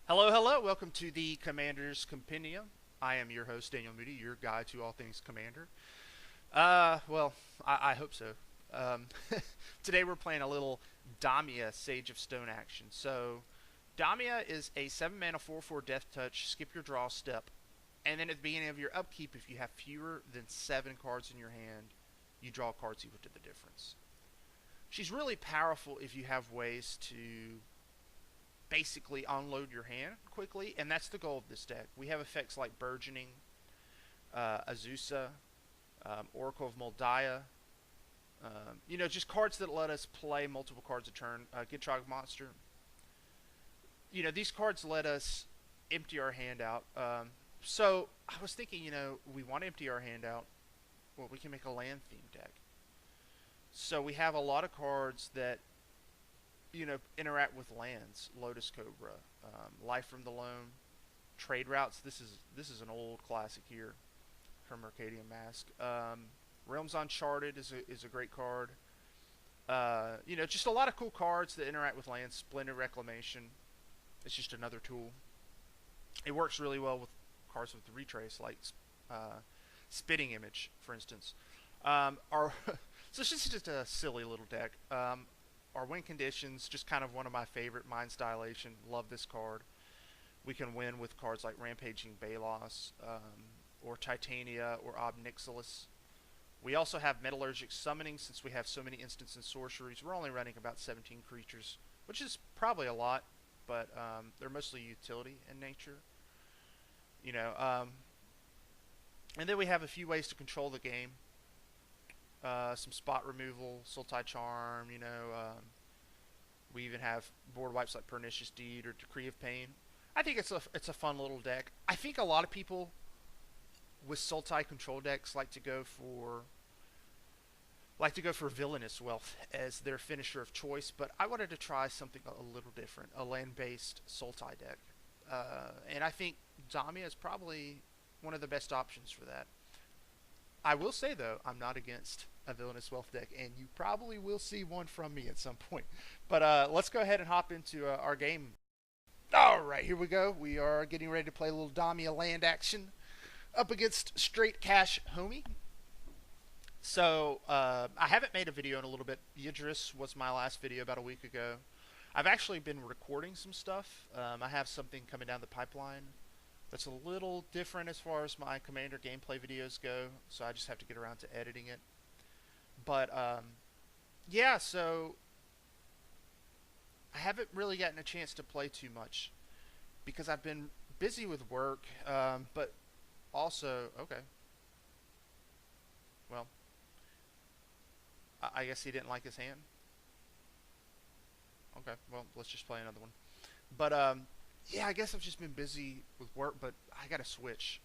Hello, hello. Welcome to the Commander's Compendium. I am your host, Daniel Moody, your guide to all things Commander. I hope so. Um, Today we're playing a little Damia Sage of Stone action. So, Damia is a 7 mana 4/4 Death Touch, skip your draw step, and then at the beginning of your upkeep, if you have fewer than 7 cards in your hand, you draw cards equal to the difference. She's really powerful if you have ways to basically unload your hand quickly, and that's the goal of this deck. We have effects like Burgeoning, Azusa, Oracle of Moldiah, just cards that let us play multiple cards a turn. Gitrog Monster. These cards let us empty our hand out. So I was thinking, we want to empty our hand out. Well, we can make a land themed deck. So we have a lot of cards that interact with lands. Lotus Cobra, Life from the Loam, Trade Routes. This is an old classic here from Arcadian Mask. Realms Uncharted is a great card. Just a lot of cool cards that interact with lands. Splendid Reclamation. It's just another tool. It works really well with cards with retrace, like Spitting Image, for instance. So it's just a silly little deck. Our win conditions, just kind of one of my favorite. Mind's Dilation, love this card. We can win with cards like Rampaging Balos, or Titania, or Ob Nixilis. We also have Metallurgic Summoning, since we have so many instants and sorceries. We're only running about 17 creatures, which is probably a lot, but they're mostly utility in nature. And then we have a few ways to control the game. Some spot removal, Sultai Charm, we even have board wipes like Pernicious Deed or Decree of Pain. I think it's a fun little deck. I think a lot of people with Sultai control decks like to go for Villainous Wealth as their finisher of choice, but I wanted to try something a little different, a land-based Sultai deck. And I think Damia is probably one of the best options for that. I will say, though, I'm not against a Villainous Wealth deck, and you probably will see one from me at some point. But let's go ahead and hop into our game. Alright, here we go. We are getting ready to play a little Damia land action up against Straight Cash Homie. So, I haven't made a video in a little bit. Yidris was my last video about a week ago. I've actually been recording some stuff. I have something coming down the pipeline that's a little different as far as my Commander gameplay videos go, so I just have to get around to editing it. But, yeah, so I haven't really gotten a chance to play too much because I've been busy with work, but also, okay. Well, I guess he didn't like his hand. Okay, well, let's just play another one. But, yeah, I guess I've just been busy with work, but I gotta switch.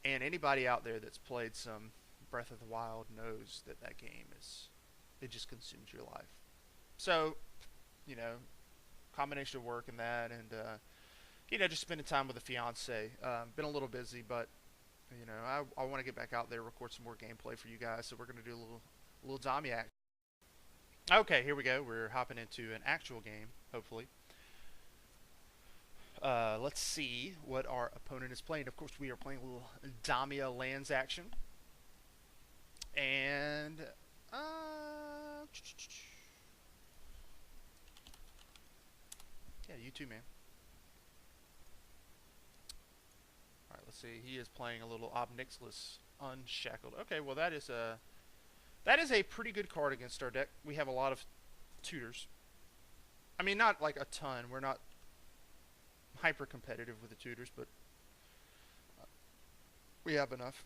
And anybody out there that's played some Breath of the Wild knows that that game it just consumes your life. So, combination of work and that, and just spending time with the fiance. Been a little busy, but I want to get back out there, record some more gameplay for you guys. So we're gonna do a little Damia. Okay, here we go. We're hopping into an actual game, hopefully. Let's see what our opponent is playing. Of course, we are playing a little Damia lands action. And, yeah, you too, man. Alright, let's see. He is playing a little Ob Nixilis Unshackled. Okay, well, that is a pretty good card against our deck. We have a lot of tutors. I mean, not like a ton. We're not hyper competitive with the tutors, but we have enough.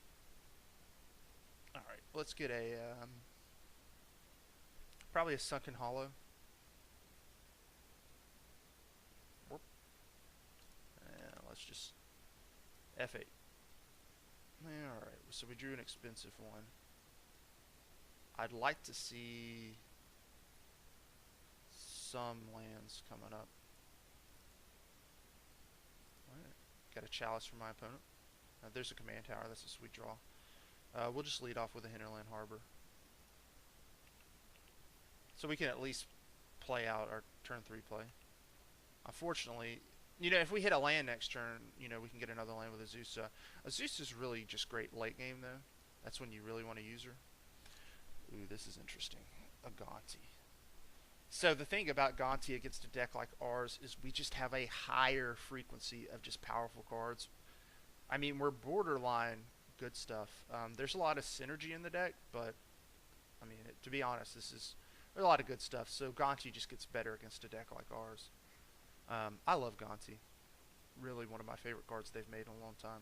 Alright, let's get a probably a Sunken Hollow. And let's just F8. Alright, so we drew an expensive one. I'd like to see some lands coming up. Alright, got a Chalice from my opponent. There's a Command Tower, that's a sweet draw. We'll just lead off with a Hinterland Harbor. So we can at least play out our turn 3 play. Unfortunately, If we hit a land next turn, we can get another land with Azusa. Azusa's really just great late game, though. That's when you really want to use her. Ooh, this is interesting. A Gonti. So the thing about Gonti against a deck like ours is we just have a higher frequency of just powerful cards. I mean, we're borderline good stuff. There's a lot of synergy in the deck, but I mean, to be honest, there's a lot of good stuff. So Gonti just gets better against a deck like ours. I love Gonti. Really one of my favorite cards they've made in a long time.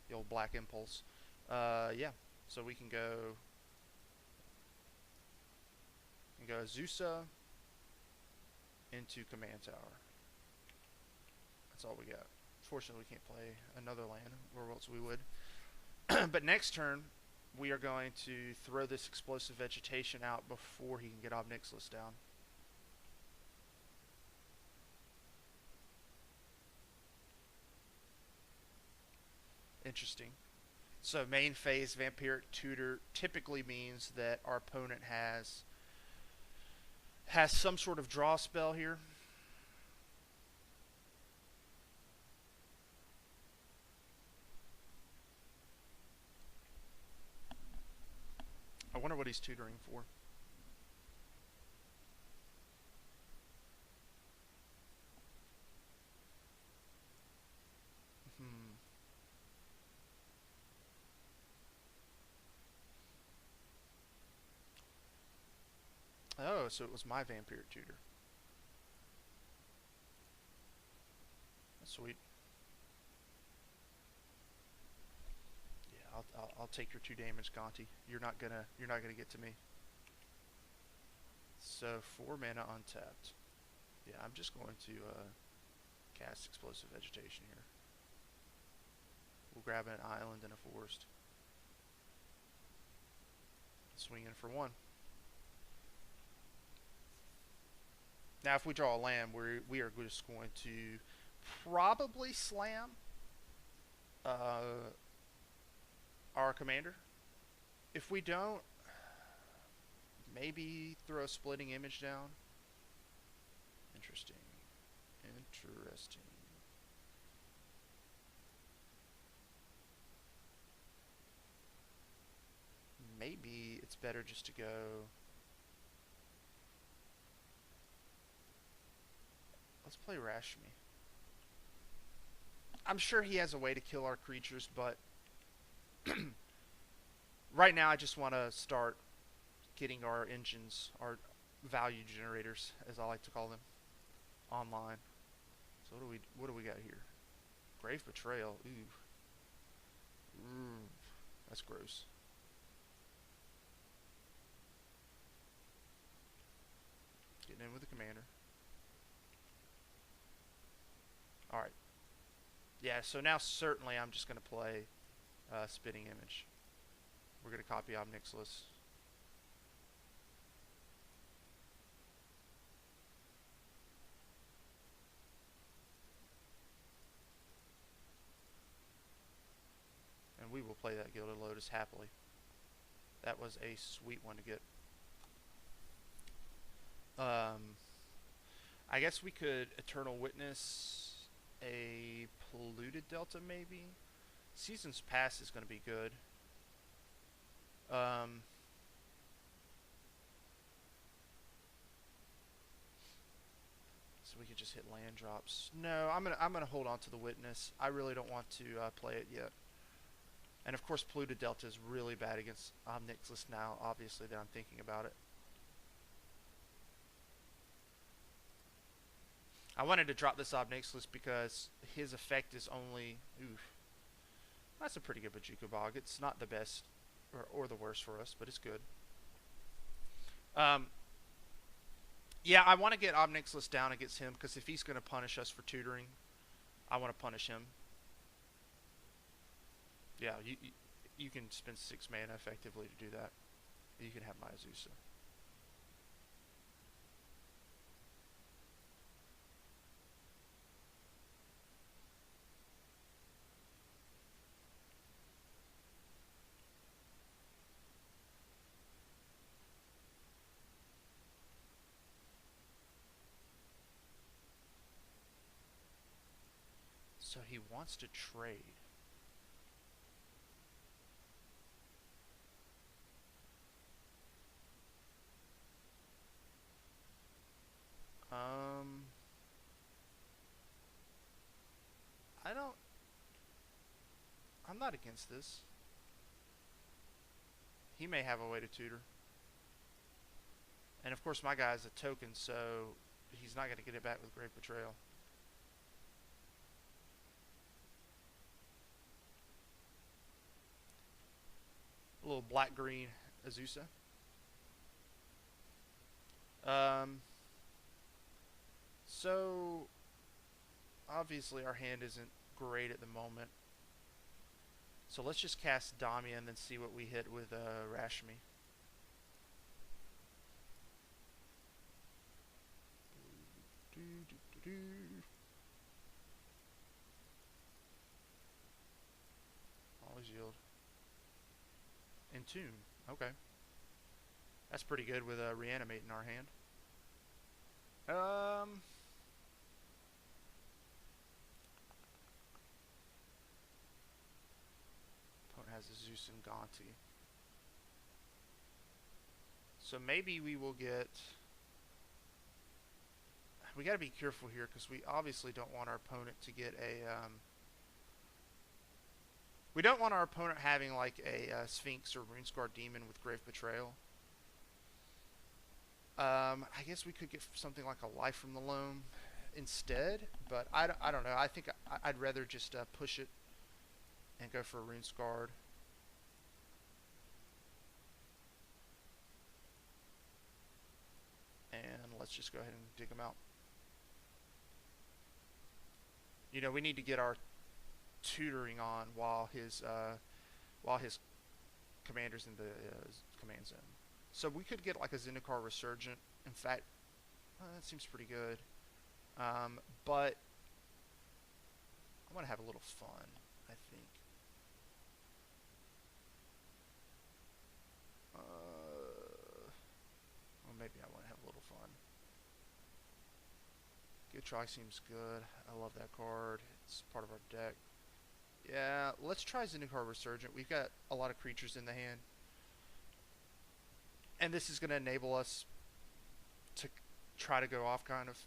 The old Black Impulse. Yeah. So we can go Azusa into Command Tower. That's all we got. Fortunately, we can't play another land, or else we would. But next turn, we are going to throw this Explosive Vegetation out before he can get Ob Nixilis down. Interesting. So main phase Vampiric Tutor typically means that our opponent has some sort of draw spell here. I wonder what he's tutoring for. Oh, so it was my Vampiric Tutor. That's sweet. Yeah, I'll take your 2 damage, Gonti. You're not gonna get to me. So 4 mana untapped. Yeah, I'm just going to cast Explosive Vegetation here. We'll grab an island and a forest. Swing in for 1. Now, if we draw a land, we are just going to probably slam our commander. If we don't, maybe throw a Splitting Image down. Interesting. Interesting. Maybe it's better just to go... Let's play Rashmi. I'm sure he has a way to kill our creatures, but right now I just want to start getting our engines, our value generators, as I like to call them, online. So what do we got here? Grave Betrayal. Ooh. Ooh. That's gross. Getting in with the commander. Alright. Yeah, so now certainly I'm just going to play Spitting Image. We're going to copy Ob Nixilis. And we will play that Gilded Lotus happily. That was a sweet one to get. I guess we could Eternal Witness a Polluted Delta, maybe. Seasons Past is going to be good. So we could just hit land drops. No, I'm gonna hold on to the Witness. I really don't want to play it yet. And of course, Polluted Delta is really bad against Ob Nixilis now. Obviously, that I'm thinking about it. I wanted to drop this Ob Nixilis because his effect is only... Oof. That's a pretty good Bojuka Bog. It's not the best or the worst for us, but it's good. Yeah, I want to get Ob Nixilis down against him because if he's going to punish us for tutoring, I want to punish him. Yeah, you can spend 6 mana effectively to do that. You can have my Azusa. So he wants to trade. I don't... I'm not against this. He may have a way to tutor. And of course my guy is a token, so he's not going to get it back with Grave Betrayal. A little black-green Azusa. So obviously our hand isn't great at the moment. So let's just cast Damia and then see what we hit with Rashmi. Always yield. Entune. Okay. That's pretty good with Reanimate in our hand. Opponent has a Zeus and Gonti. So maybe we will get... We got to be careful here because we obviously don't want our opponent to get a... we don't want our opponent having like a Sphinx or Runescar Demon with Grave Betrayal. I guess we could get something like a Life from the Loam instead, but I don't know. I think I'd rather just push it and go for a Runescarred. And let's just go ahead and dig him out. You know, we need to get our tutoring on while his commander's in the command zone. So we could get like a Zendikar Resurgent. In fact, that seems pretty good. But I want to have a little fun, I think. Or maybe I want to have a little fun. Good Try seems good. I love that card. It's part of our deck. Yeah, let's try Zendikar Resurgent. We've got a lot of creatures in the hand. And this is going to enable us to try to go off, kind of.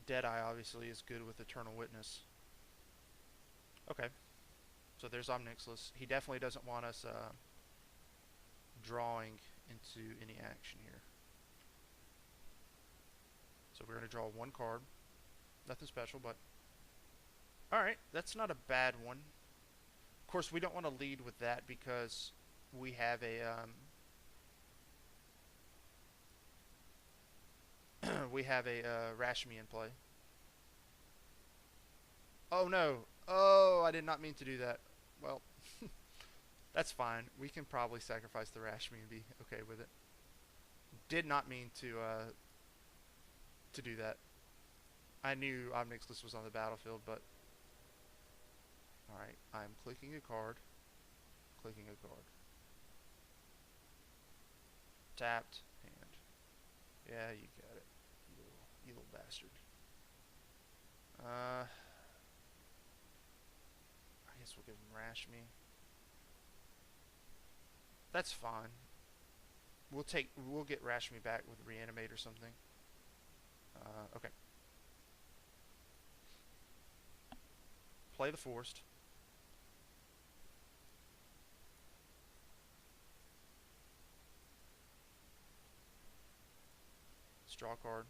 Deadeye obviously is good with Eternal Witness. Okay. So there's Omnixless. He definitely doesn't want us drawing into any action here. So we're going to draw one card. Nothing special, but... Alright, that's not a bad one. Of course, we don't want to lead with that because we have a... we have a Rashmi in play. Oh no! Oh, I did not mean to do that. Well, that's fine. We can probably sacrifice the Rashmi and be okay with it. Did not mean to do that. I knew Omnixless was on the battlefield, but... Alright, I'm clicking a card. Clicking a card. Tapped. Hand. Yeah, you got it. You little bastard. I guess we'll give him Rashmi. That's fine. We'll get Rashmi back with Reanimate or something. Okay. Play the Forest. Draw a card.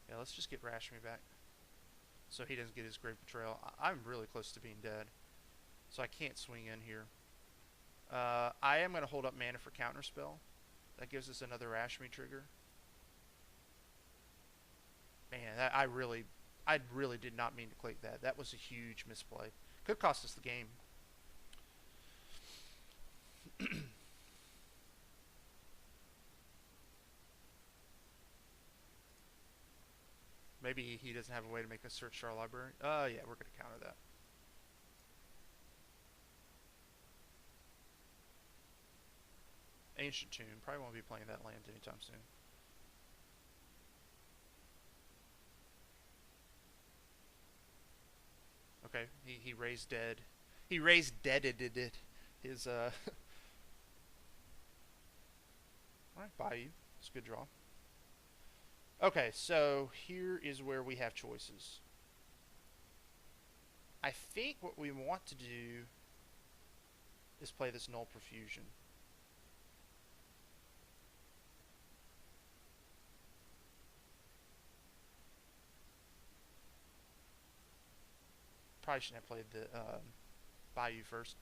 Yeah, let's just get Rashmi back. So he doesn't get his Grave Betrayal. I'm really close to being dead. So I can't swing in here. I am going to hold up mana for Counterspell. That gives us another Rashmi trigger. Man, I really did not mean to click that. That was a huge misplay. Could cost us the game. Maybe he doesn't have a way to make us search our library. Yeah, we're going to counter that. Ancient Tune. Probably won't be playing that land anytime soon. Okay, he raised dead. He raised deaded it. His Alright, Bayou. It's a good draw. Okay, so here is where we have choices. I think what we want to do is play this Null Profusion. Probably shouldn't have played the Bayou first.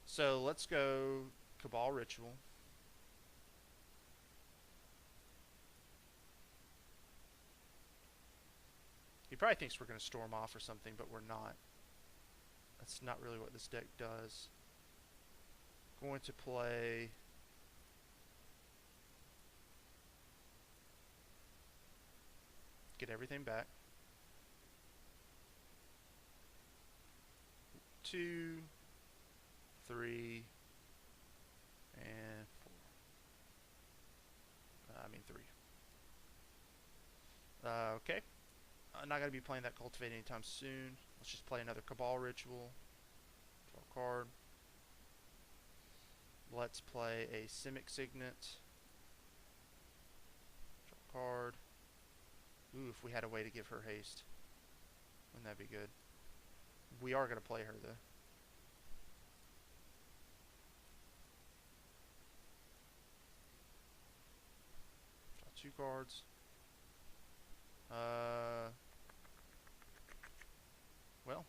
So let's go Cabal Ritual. He probably thinks we're going to storm off or something, but we're not. That's not really what this deck does. Going to play... Get everything back. 2, 3, and 4. I mean 3. Okay. I'm not going to be playing that Cultivate anytime soon. Let's just play another Cabal Ritual. Draw a card. Let's play a Simic Signet. Draw a card. Ooh, if we had a way to give her haste. Wouldn't that be good? We are going to play her, though. Draw 2 cards. Well,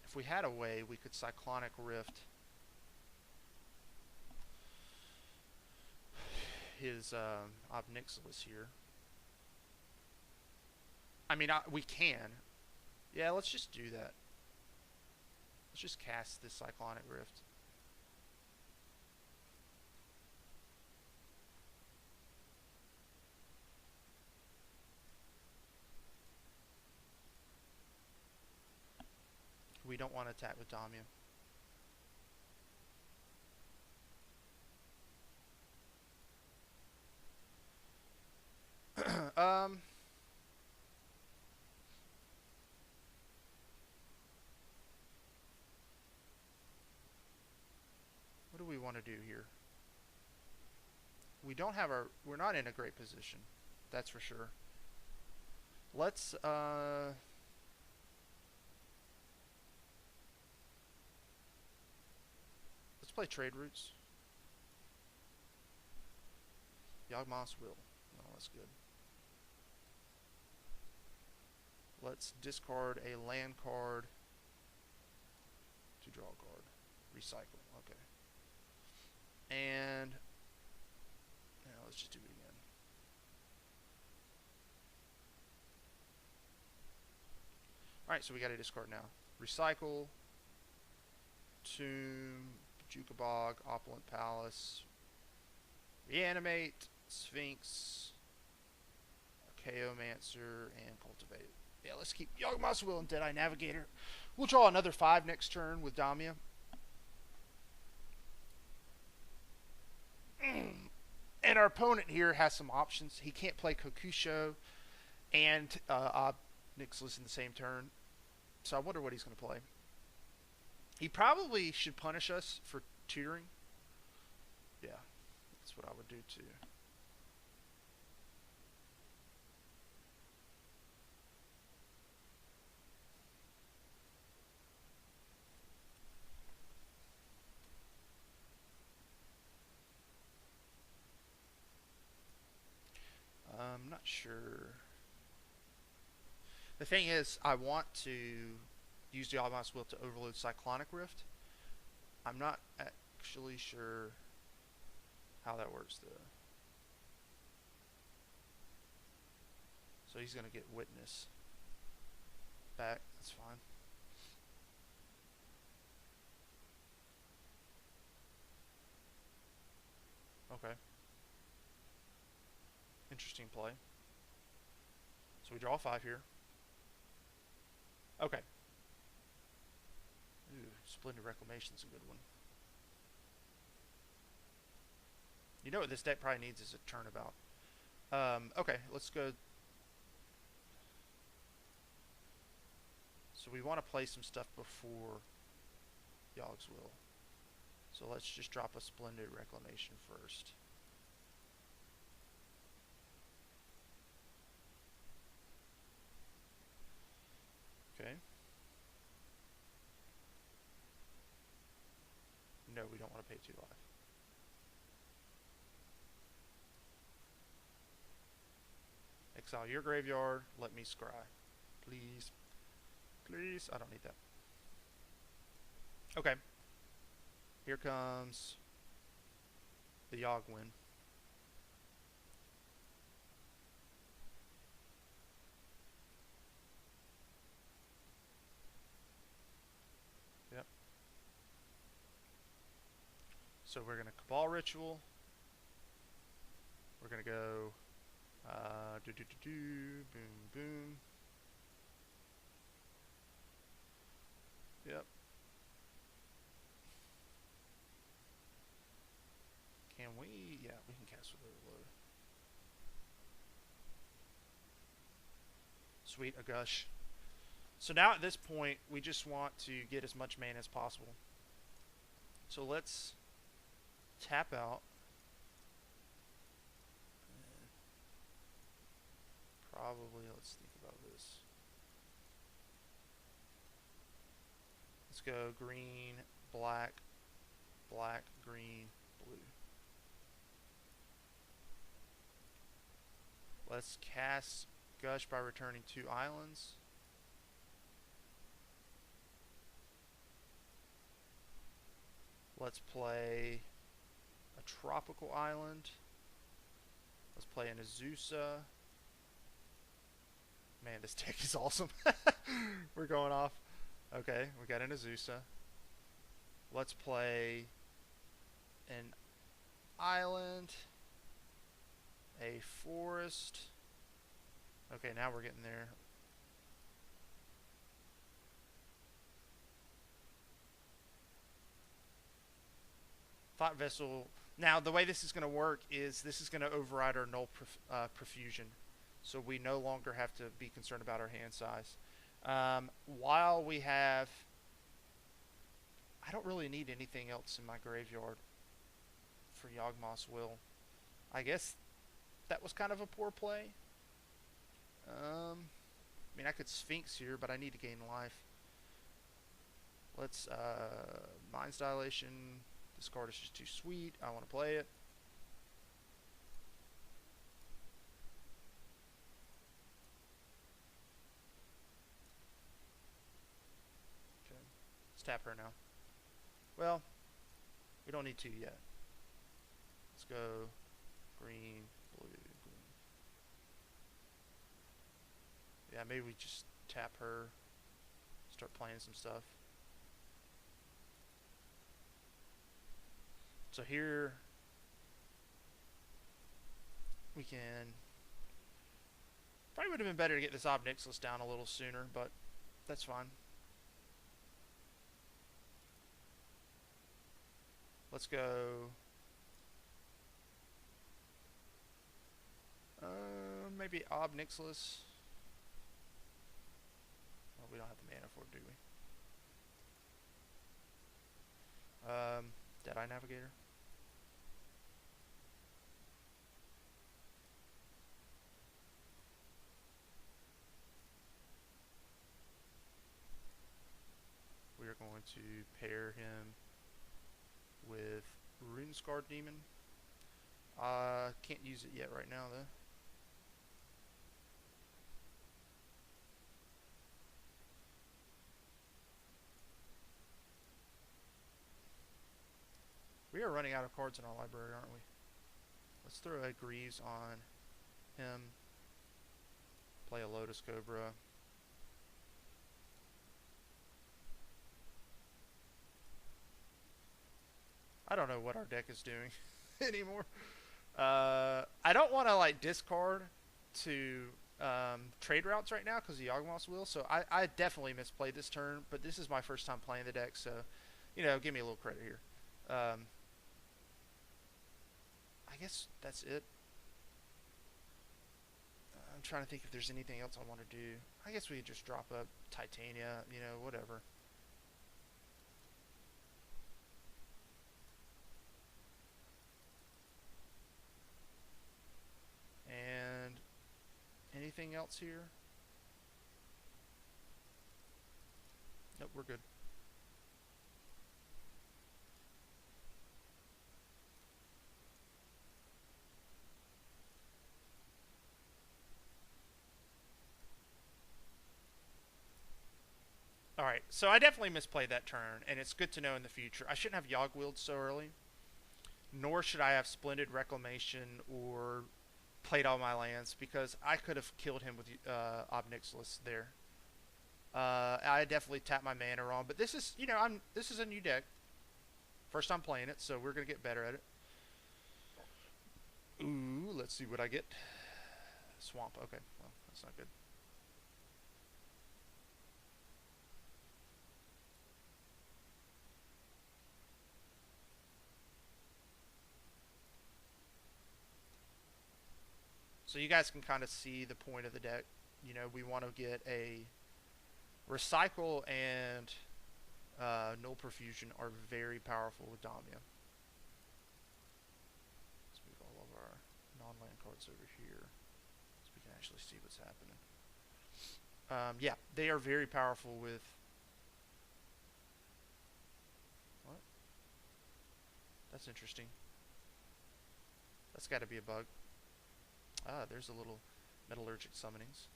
if we had a way, we could Cyclonic Rift his Ob Nixilis here. I mean, we can. Yeah, let's just do that. Let's just cast this Cyclonic Rift. We don't want to attack with Damia. What do we want to do here? We don't have our... We're not in a great position. That's for sure. Let's play Trade Routes. Yawgmoth's Will. Oh, that's good. Let's discard a land card to draw a card. Recycle. Okay. And now let's just do it again. Alright, so we got to discard now. Recycle. Tomb. Jukabog, Opulent Palace, Reanimate, Sphinx, Chaomancer, and Cultivate. Yeah, let's keep Yawgmoth's Will and Deadeye Navigator. We'll draw another 5 next turn with Damia. And our opponent here has some options. He can't play Kokusho and Ob Nixilis in the same turn. So I wonder what he's going to play. He probably should punish us for tutoring. Yeah, that's what I would do too. I'm not sure. The thing is, I want to use the Yawgmoth's Will to overload Cyclonic Rift. I'm not actually sure how that works though. So he's gonna get witness back. That's fine. Okay. Interesting play. So we draw 5 here. Okay. Ooh, Splendid Reclamation's a good one. You know what this deck probably needs is a turnabout. Okay, let's go. So we want to play some stuff before Yogg's Will. So let's just drop a Splendid Reclamation first. Okay. No, we don't want to pay 2 life. Exile your graveyard. Let me scry. Please. Please. I don't need that. Okay. Here comes the Yogg win. Yep. So we're going to Cabal Ritual. We're going to go boom, boom. Yep. Can we? Yeah, we can cast with Overload. Sweet, a Gush. So now at this point, we just want to get as much mana as possible. So let's tap out. Probably, let's think about this. Let's go green, black, black, green, blue. Let's cast Gush by returning 2 islands. Let's play a tropical island. Let's play an Azusa. Man, this deck is awesome. We're going off. Okay, we got an Azusa. Let's play an island, a forest. Okay, now we're getting there. Thought Vessel. Now, the way this is going to work is this is going to override our null profusion. So we no longer have to be concerned about our hand size. While we have... I don't really need anything else in my graveyard for Yawgmoth's Will. I guess that was kind of a poor play. I mean, I could Sphinx here, but I need to gain life. Let's Mind's Dilation. This card is just too sweet. I want to play it. Okay. Let's tap her now. Well, we don't need to yet. Let's go green, blue, green. Yeah, maybe we just tap her, start playing some stuff. So here we can... Probably would have been better to get this Ob Nixilis down a little sooner, but that's fine. Let's go... maybe Ob Nixilis. Oh, we don't have the mana for it, do we? Deadeye Navigator. We are going to pair him with Runescarred Demon. Can't use it yet right now though. We are running out of cards in our library, aren't we? Let's throw a Greaves on him. Play a Lotus Cobra. I don't know what our deck is doing anymore. I don't want to like discard to trade routes right now because the Yawgmoth's will. So I definitely misplayed this turn, but this is my first time playing the deck, so you know, give me a little credit here. I guess that's it. I'm trying to think if there's anything else I want to do. I guess we just drop up Titania, you know, whatever. And anything else here? Nope, we're good. Alright, so I definitely misplayed that turn, and it's good to know in the future. I shouldn't have Yawg-Willed so early, nor should I have Splendid Reclamation or played all my lands, because I could have killed him with Ob Nixilis there. I definitely tapped my mana wrong, but this is, you know, this is a new deck. First time playing it, so we're going to get better at it. Ooh, let's see what I get. Swamp, okay, well, that's not good. So you guys can kind of see the point of the deck. You know, we want to get a Recycle and Null Profusion are very powerful with Damia. Let's move all of our non-land cards over here so we can actually see what's happening. Yeah, they are very powerful with... What? That's interesting. That's got to be a bug. Ah, there's a little Metallurgic Summonings.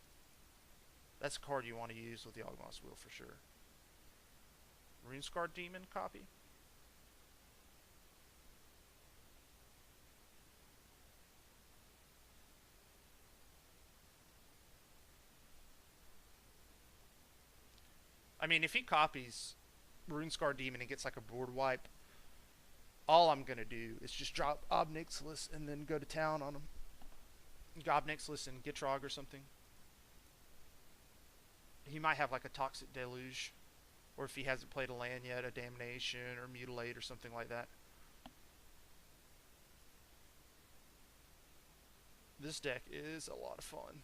That's a card you want to use with the Yawgmoth's Will for sure. Runescarred Demon copy. I mean, if he copies Runescarred Demon and gets like a board wipe, all I'm going to do is just drop Ob Nixilis and then go to town on him. Ob Nixilis and Gitrog or something. He might have like a Toxic Deluge, or if he hasn't played a land yet, a Damnation or Mutilate or something like that. This deck is a lot of fun.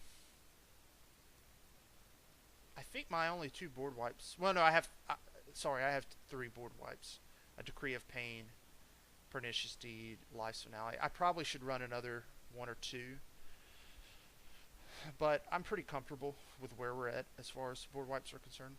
I think my only 2 board wipes... Well, no, I have 3 board wipes. A Decree of Pain, Pernicious Deed, Life's Finale. I probably should run another 1 or 2. But I'm pretty comfortable with where we're at as far as board wipes are concerned.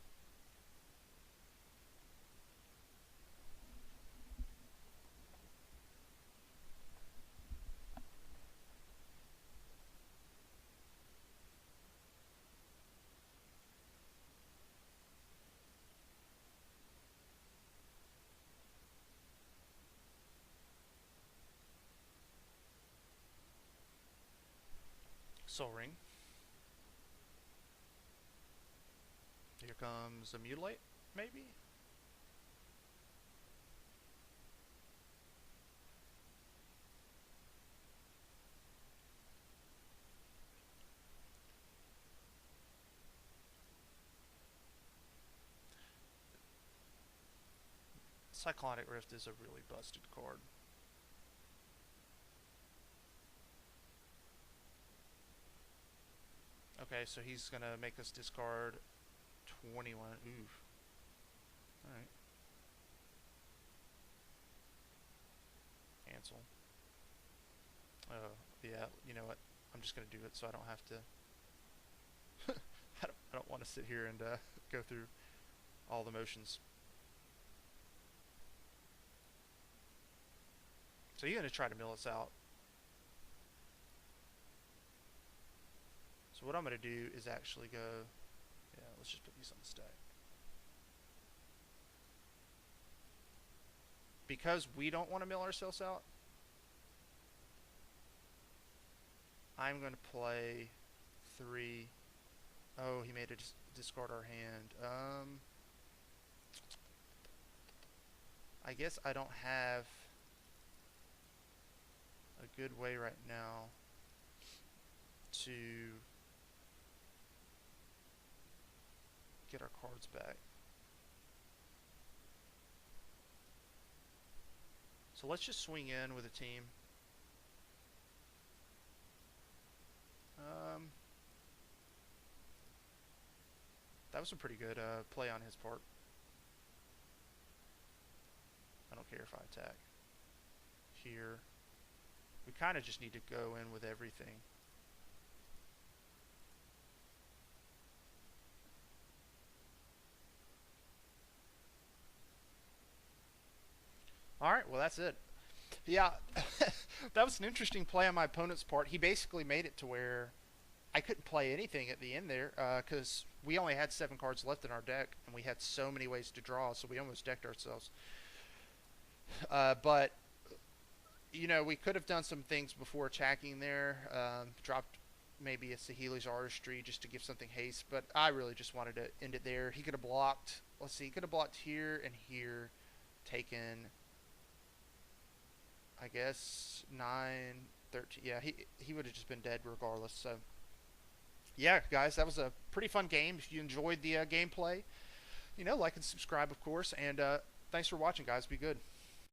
Soul Ring. Here comes a Mutilate, maybe? Cyclonic Rift is a really busted card. Okay, so he's gonna make us discard 21. Oof. Alright. Cancel. Oh, yeah, you know what? I'm just gonna do it so I don't have to... I don't want to sit here and go through all the motions. So you're gonna try to mill us out. So what I'm gonna do is actually go... Yeah, let's just put these on the stack. Because we don't want to mill ourselves out, I'm going to play 3 Oh, he made a discard our hand. I guess I don't have a good way right now to get our cards back. So let's just swing in with a team. That was a pretty good play on his part. I don't care if I attack here. We kind of just need to go in with everything. Alright, well that's it. Yeah, that was an interesting play on my opponent's part. He basically made it to where I couldn't play anything at the end there because we only had 7 cards left in our deck, and we had so many ways to draw, so we almost decked ourselves. But, you know, we could have done some things before attacking there. Dropped maybe a Saheeli's Artistry just to give something haste, but I really just wanted to end it there. He could have blocked, let's see, he could have blocked here and here, taken, I guess, 9, 13. Yeah, he would have just been dead regardless, so yeah, guys, that was a pretty fun game. If you enjoyed the gameplay, you know, like and subscribe, of course. And thanks for watching, guys. Be good.